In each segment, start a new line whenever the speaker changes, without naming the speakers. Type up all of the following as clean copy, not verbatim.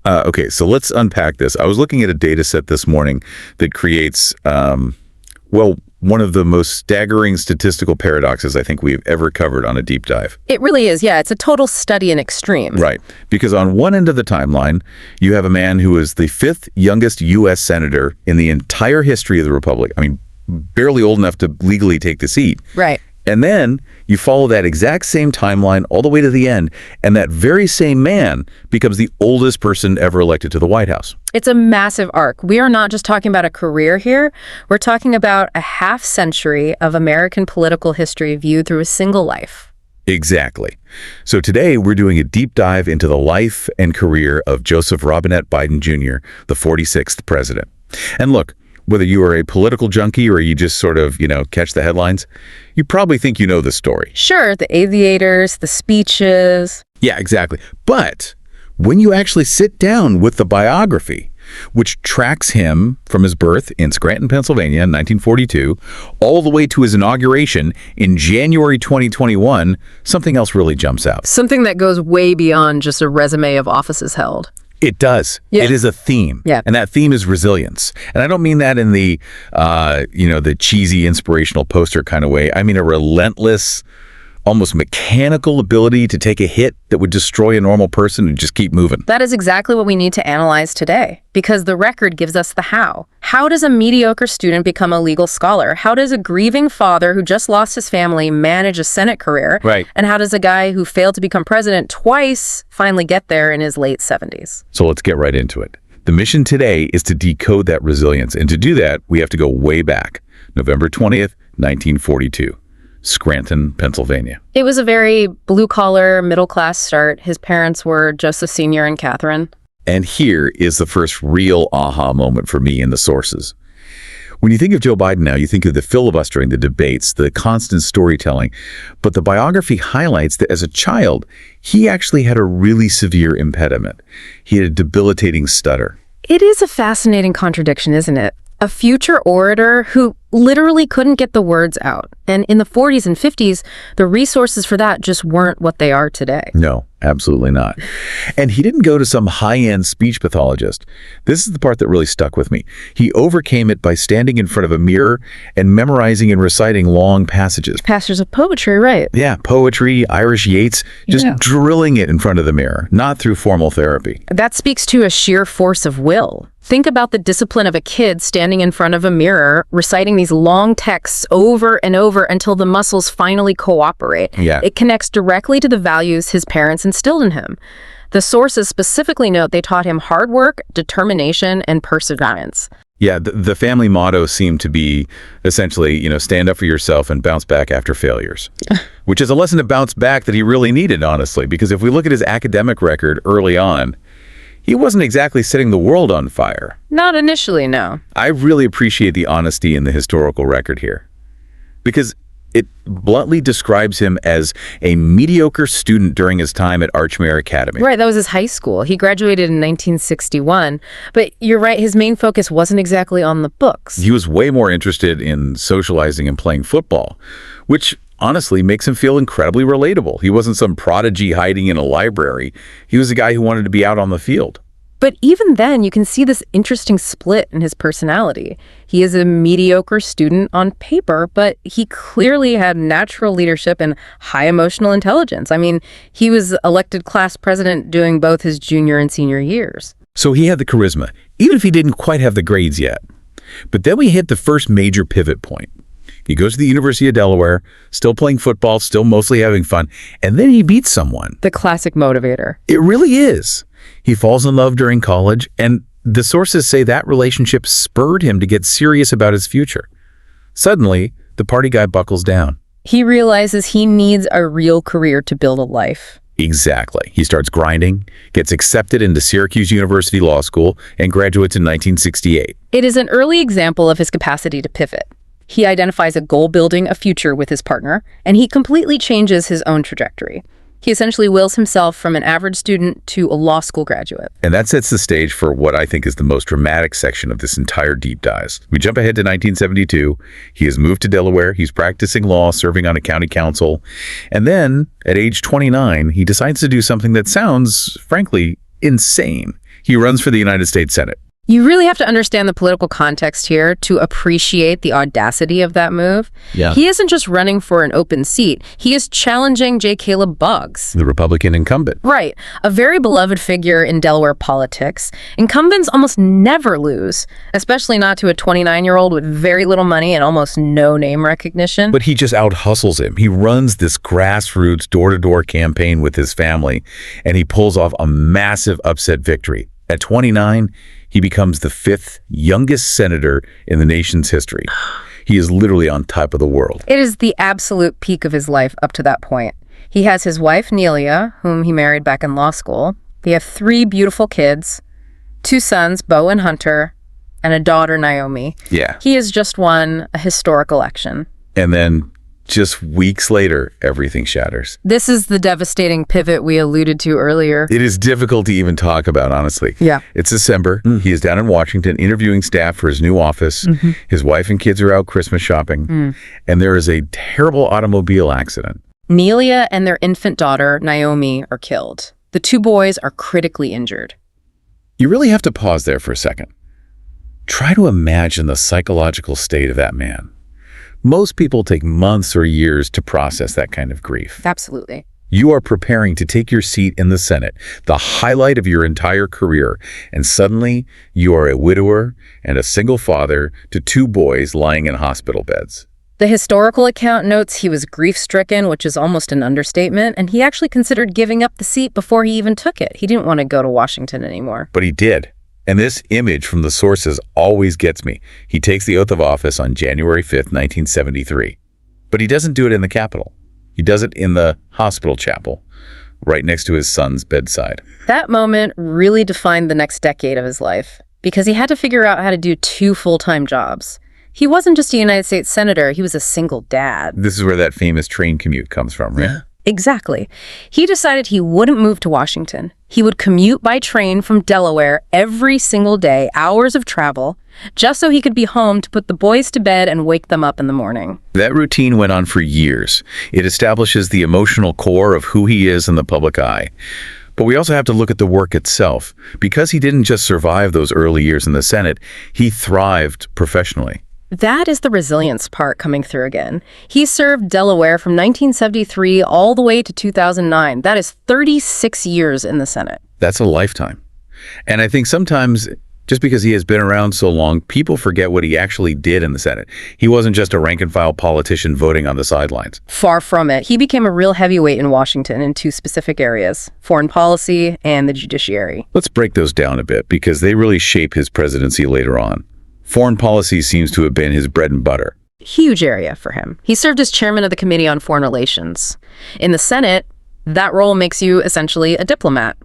Okay, so let's unpack this. I was looking at a data set this morning that creates, one of the most staggering statistical paradoxes I think we've ever covered on a deep dive.
It really is, yeah. It's a total study in extremes.
Right, because on one end of the timeline, you have a man who is the fifth youngest U.S. senator in the entire history of the Republic. I mean, barely old enough to legally take the seat.
Right.
And then you follow that exact same timeline all the way to the end, and that very same man becomes the oldest person ever elected to the White House.
It's a massive arc. We are not just talking about a career here. We're talking about a half century of American political history viewed through a single life.
Exactly. So today we're doing a deep dive into the life and career of Joseph Robinette Biden Jr., the 46th president. And look, whether you are a political junkie or you just sort of, catch the headlines, you probably think you know the story.
Sure, the aviators, the speeches.
Yeah, exactly. But when you actually sit down with the biography, which tracks him from his birth in Scranton, Pennsylvania in 1942, all the way to his inauguration in January 2021, something else really jumps out.
Something that goes way beyond just a resume of offices held.
It does. Yeah. It is a theme.
Yeah.
And that theme is resilience. And I don't mean that in the, the cheesy inspirational poster kind of way. I mean a relentless, almost mechanical ability to take a hit that would destroy a normal person and just keep moving.
That is exactly what we need to analyze today, because the record gives us the how. How does a mediocre student become a legal scholar? How does a grieving father who just lost his family manage a Senate career?
Right.
And how does a guy who failed to become president twice finally get there in his late 70s?
So let's get right into it. The mission today is to decode that resilience. And to do that, we have to go way back. November 20th, 1942. Scranton, Pennsylvania.
It was a very blue-collar, middle-class start. His parents were Joseph Sr. and Catherine.
And here is the first real aha moment for me in the sources. When you think of Joe Biden now, you think of the filibustering, the debates, the constant storytelling. But the biography highlights that as a child, he actually had a really severe impediment. He had a debilitating stutter.
It is a fascinating contradiction, isn't it? A future orator who literally couldn't get the words out. And in the 40s and 50s, the resources for that just weren't what they are today.
No, absolutely not. And he didn't go to some high-end speech pathologist. This is the part that really stuck with me. He overcame it by standing in front of a mirror and memorizing and reciting long passages.
Passages of poetry, right?
Yeah, poetry, Irish Yeats, just drilling it in front of the mirror, not through formal therapy.
That speaks to a sheer force of will. Think about the discipline of a kid standing in front of a mirror, reciting these long texts over and over until the muscles finally cooperate.
Yeah.
It connects directly to the values his parents instilled in him. The sources specifically note they taught him hard work, determination, and perseverance.
Yeah, the family motto seemed to be essentially, stand up for yourself and bounce back after failures, which is a lesson to bounce back that he really needed, honestly, because if we look at his academic record early on, he wasn't exactly setting the world on fire.
Not initially, no.
I really appreciate the honesty in the historical record here, because it bluntly describes him as a mediocre student during his time at Archmere Academy.
Right, that was his high school. He graduated in 1961, but you're right, his main focus wasn't exactly on the books.
He was way more interested in socializing and playing football, which honestly makes him feel incredibly relatable. He wasn't some prodigy hiding in a library. He was a guy who wanted to be out on the field.
But even then, you can see this interesting split in his personality. He is a mediocre student on paper, but he clearly had natural leadership and high emotional intelligence. I mean, he was elected class president during both his junior and senior years.
So he had the charisma, even if he didn't quite have the grades yet. But then we hit the first major pivot point. He goes to the University of Delaware, still playing football, still mostly having fun, and then he beats someone.
The classic motivator.
It really is. He falls in love during college, and the sources say that relationship spurred him to get serious about his future. Suddenly, the party guy buckles down.
He realizes he needs a real career to build a life.
Exactly. He starts grinding, gets accepted into Syracuse University Law School, and graduates in 1968.
It is an early example of his capacity to pivot. He identifies a goal building a future with his partner, and he completely changes his own trajectory. He essentially wills himself from an average student to a law school graduate.
And that sets the stage for what I think is the most dramatic section of this entire deep dive. We jump ahead to 1972. He has moved to Delaware. He's practicing law, serving on a county council. And then, at age 29, he decides to do something that sounds, frankly, insane. He runs for the United States Senate.
You really have to understand the political context here to appreciate the audacity of that move.
Yeah.
He isn't just running for an open seat. He is challenging J. Caleb Boggs.
The Republican incumbent.
Right. A very beloved figure in Delaware politics. Incumbents almost never lose, especially not to a 29-year-old with very little money and almost no name recognition.
But he just out-hustles him. He runs this grassroots door-to-door campaign with his family, and he pulls off a massive upset victory. At 29, he becomes the 5th youngest senator in the nation's history. He is literally on top of the world.
It is the absolute peak of his life up to that point. He has his wife, Nelia, whom he married back in law school. They have 3 beautiful kids, 2 sons, Bo and Hunter, and a daughter, Naomi.
Yeah.
He has just won a historic election.
And then just weeks later, everything shatters.
This is the devastating pivot we alluded to earlier.
It is difficult to even talk about, honestly.
Yeah.
It's December. He is down in Washington interviewing staff for his new office. His wife and kids are out Christmas shopping. And there is a terrible automobile accident.
Nelia and their infant daughter, Naomi, are killed. The 2 boys are critically injured.
You really have to pause there for a second. Try to imagine the psychological state of that man. Most people take months or years to process that kind of grief.
Absolutely.
You are preparing to take your seat in the Senate, the highlight of your entire career, and suddenly you are a widower and a single father to 2 boys lying in hospital beds.
The historical account notes he was grief-stricken, which is almost an understatement, and he actually considered giving up the seat before he even took it. He didn't want to go to Washington anymore.
But he did. And this image from the sources always gets me. He takes the oath of office on January 5th, 1973. But he doesn't do it in the Capitol. He does it in the hospital chapel, right next to his son's bedside.
That moment really defined the next decade of his life, because he had to figure out how to do 2 full-time jobs. He wasn't just a United States senator, he was a single dad.
This is where that famous train commute comes from, right? Yeah.
Exactly. He decided he wouldn't move to Washington. He would commute by train from Delaware every single day, hours of travel, just so he could be home to put the boys to bed and wake them up in the morning.
That routine went on for years. It establishes the emotional core of who he is in the public eye. But we also have to look at the work itself. Because he didn't just survive those early years in the Senate, he thrived professionally.
That is the resilience part coming through again. He served Delaware from 1973 all the way to 2009. That is 36 years in the Senate.
That's a lifetime. And I think sometimes, just because he has been around so long, people forget what he actually did in the Senate. He wasn't just a rank-and-file politician voting on the sidelines.
Far from it. He became a real heavyweight in Washington in 2 specific areas, foreign policy and the judiciary.
Let's break those down a bit, because they really shape his presidency later on. Foreign policy seems to have been his bread and butter.
Huge area for him. He served as chairman of the Committee on Foreign Relations. In the Senate, that role makes you essentially a diplomat.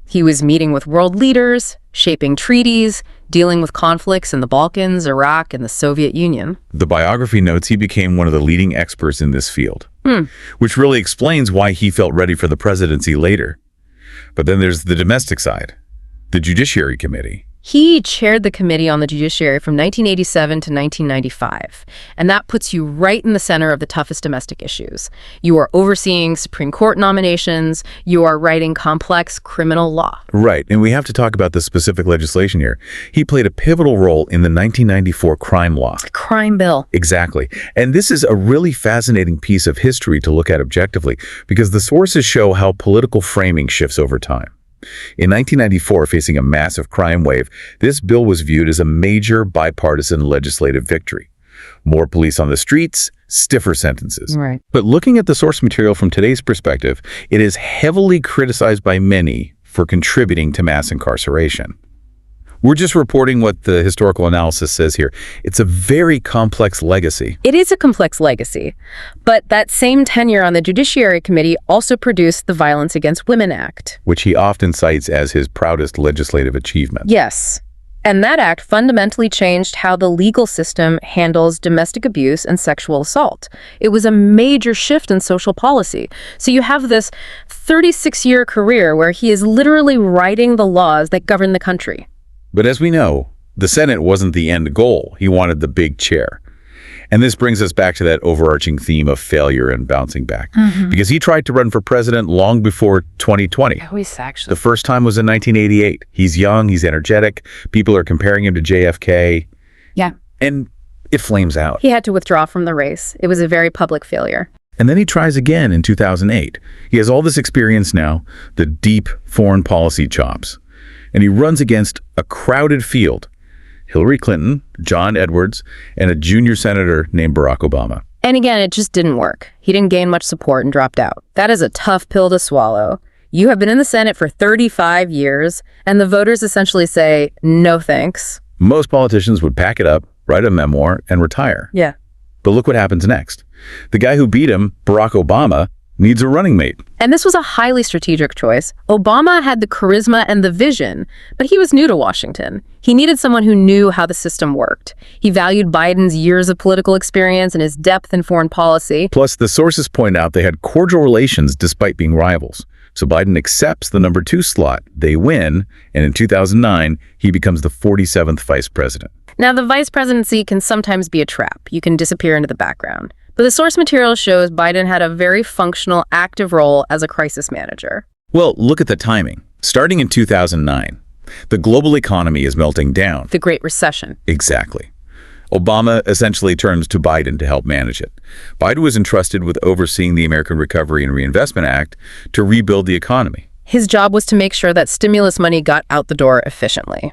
He was meeting with world leaders, shaping treaties, dealing with conflicts in the Balkans, Iraq, and the Soviet Union.
The biography notes he became one of the leading experts in this field, which really explains why he felt ready for the presidency later. But then there's the domestic side, the Judiciary Committee.
He chaired the Committee on the Judiciary from 1987 to 1995, and that puts you right in the center of the toughest domestic issues. You are overseeing Supreme Court nominations, you are writing complex criminal law.
Right, and we have to talk about the specific legislation here. He played a pivotal role in the 1994 crime law.
Crime bill.
Exactly. And this is a really fascinating piece of history to look at objectively, because the sources show how political framing shifts over time. In 1994, facing a massive crime wave, this bill was viewed as a major bipartisan legislative victory. More police on the streets, stiffer sentences.
Right.
But looking at the source material from today's perspective, it is heavily criticized by many for contributing to mass incarceration. We're just reporting what the historical analysis says here. It's a very complex legacy.
It is a complex legacy, but that same tenure on the Judiciary Committee also produced the Violence Against Women Act,
which he often cites as his proudest legislative achievement.
Yes. And that act fundamentally changed how the legal system handles domestic abuse and sexual assault. It was a major shift in social policy. So you have this 36-year career where he is literally writing the laws that govern the country.
But as we know, the Senate wasn't the end goal. He wanted the big chair. And this brings us back to that overarching theme of failure and bouncing back. Because he tried to run for president long before 2020.
Oh, he's actually...
The first time was in 1988. He's young, he's energetic. People are comparing him to JFK.
Yeah.
And it flames out.
He had to withdraw from the race. It was a very public failure.
And then he tries again in 2008. He has all this experience now, the deep foreign policy chops. And he runs against a crowded field. Hillary Clinton, John Edwards, and a junior senator named Barack Obama.
And again, it just didn't work. He didn't gain much support and dropped out. That is a tough pill to swallow. You have been in the Senate for 35 years, and the voters essentially say, no thanks.
Most politicians would pack it up, write a memoir, and retire.
Yeah.
But look what happens next. The guy who beat him, Barack Obama, needs a running mate.
And this was a highly strategic choice. Obama had the charisma and the vision, but he was new to Washington. He needed someone who knew how the system worked. He valued Biden's years of political experience and his depth in foreign policy.
Plus, the sources point out they had cordial relations despite being rivals. So Biden accepts the number 2 slot. They win, and in 2009, he becomes the 47th vice president.
Now, the vice presidency can sometimes be a trap. You can disappear into the background. But the source material shows Biden had a very functional, active role as a crisis manager.
Well, look at the timing. Starting in 2009, the global economy is melting down.
The Great Recession.
Exactly. Obama essentially turns to Biden to help manage it. Biden was entrusted with overseeing the American Recovery and Reinvestment Act to rebuild the economy.
His job was to make sure that stimulus money got out the door efficiently.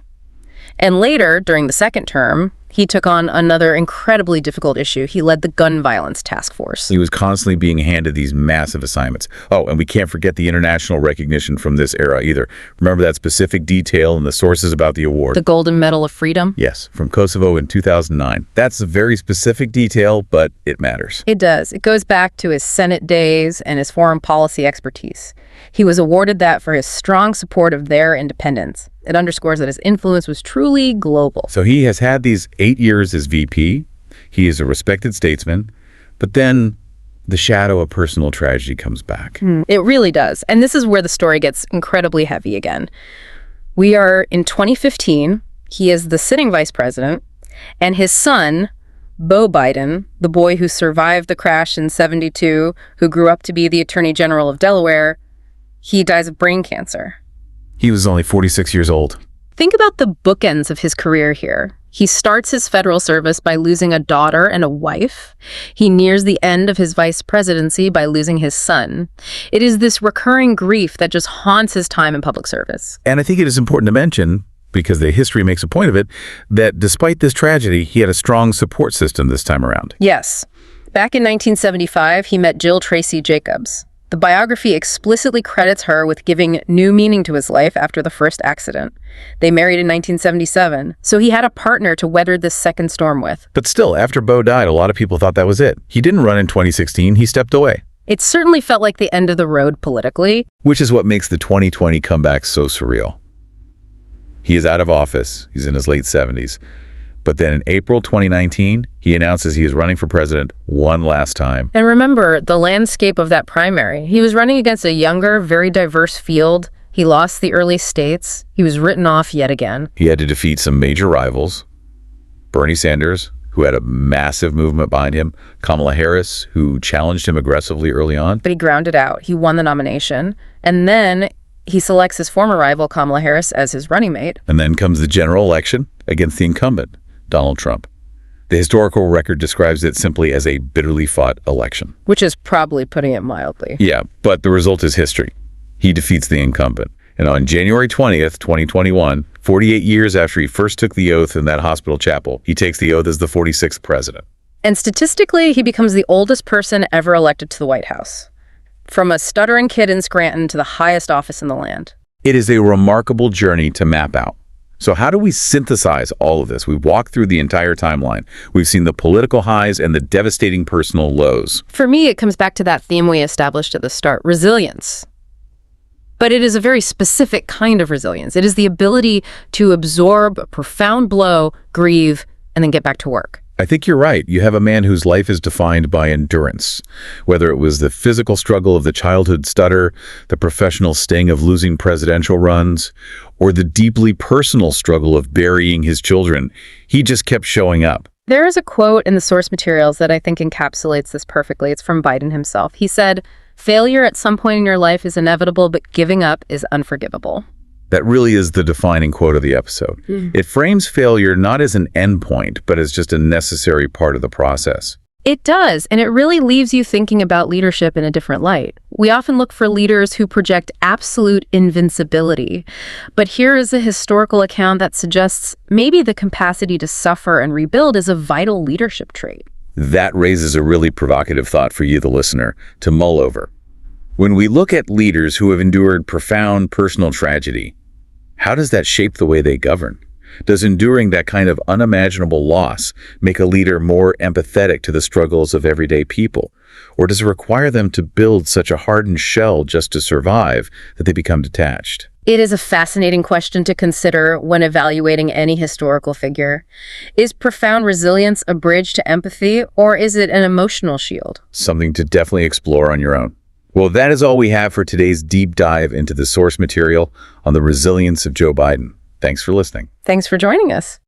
And later, during the second term, he took on another incredibly difficult issue. He led the gun violence task force.
He was constantly being handed these massive assignments. Oh, and we can't forget the international recognition from this era either. Remember that specific detail in the sources about the award?
The Golden Medal of Freedom?
Yes, from Kosovo in 2009. That's a very specific detail, but it matters.
It does. It goes back to his Senate days and his foreign policy expertise. He was awarded that for his strong support of their independence. It underscores that his influence was truly global.
So he has had these 8 years as VP. He is a respected statesman. But then the shadow of personal tragedy comes back.
It really does. And this is where the story gets incredibly heavy again. We are in 2015. He is the sitting vice president. And his son, Beau Biden, the boy who survived the crash in '72, who grew up to be the Attorney General of Delaware, he dies of brain cancer.
He was only 46 years old.
Think about the bookends of his career here. He starts his federal service by losing a daughter and a wife. He nears the end of his vice presidency by losing his son. It is this recurring grief that just haunts his time in public service.
And I think it is important to mention, because the history makes a point of it, that despite this tragedy, he had a strong support system this time around.
Yes. Back in 1975, he met Jill Tracy Jacobs. The biography explicitly credits her with giving new meaning to his life after the first accident. They married in 1977, so he had a partner to weather this second storm with.
But still, after Beau died, a lot of people thought that was it. He didn't run in 2016, he stepped away.
It certainly felt like the end of the road politically.
Which is what makes the 2020 comeback so surreal. He is out of office, he's in his late 70s. But then in April 2019, he announces he is running for president one last time.
And remember the landscape of that primary. He was running against a younger, very diverse field. He lost the early states. He was written off yet again.
He had to defeat some major rivals. Bernie Sanders, who had a massive movement behind him. Kamala Harris, who challenged him aggressively early on.
But he ground it out. He won the nomination. And then he selects his former rival, Kamala Harris, as his running mate.
And then comes the general election against the incumbent, Donald Trump. The historical record describes it simply as a bitterly fought election.
Which is probably putting it mildly.
Yeah, but the result is history. He defeats the incumbent. And on January 20th, 2021, 48 years after he first took the oath in that hospital chapel, he takes the oath as the 46th president.
And statistically, he becomes the oldest person ever elected to the White House. From a stuttering kid in Scranton to the highest office in the land.
It is a remarkable journey to map out. So how do we synthesize all of this? We've walked through the entire timeline. We've seen the political highs and the devastating personal lows.
For me, it comes back to that theme we established at the start, resilience. But it is a very specific kind of resilience. It is the ability to absorb a profound blow, grieve, and then get back to work.
I think you're right. You have a man whose life is defined by endurance. Whether it was the physical struggle of the childhood stutter, the professional sting of losing presidential runs, or the deeply personal struggle of burying his children, he just kept showing up.
There is a quote in the source materials that I think encapsulates this perfectly. It's from Biden himself. He said, "Failure at some point in your life is inevitable, but giving up is unforgivable."
That really is the defining quote of the episode. It frames failure not as an endpoint, but as just a necessary part of the process.
It does, and it really leaves you thinking about leadership in a different light. We often look for leaders who project absolute invincibility, but here is a historical account that suggests maybe the capacity to suffer and rebuild is a vital leadership trait.
That raises a really provocative thought for you, the listener, to mull over. When we look at leaders who have endured profound personal tragedy, how does that shape the way they govern? Does enduring that kind of unimaginable loss make a leader more empathetic to the struggles of everyday people? Or does it require them to build such a hardened shell just to survive that they become detached?
It is a fascinating question to consider when evaluating any historical figure. Is profound resilience a bridge to empathy, or is it an emotional shield?
Something to definitely explore on your own. Well, that is all we have for today's deep dive into the source material on the resilience of Joe Biden. Thanks for listening.
Thanks for joining us.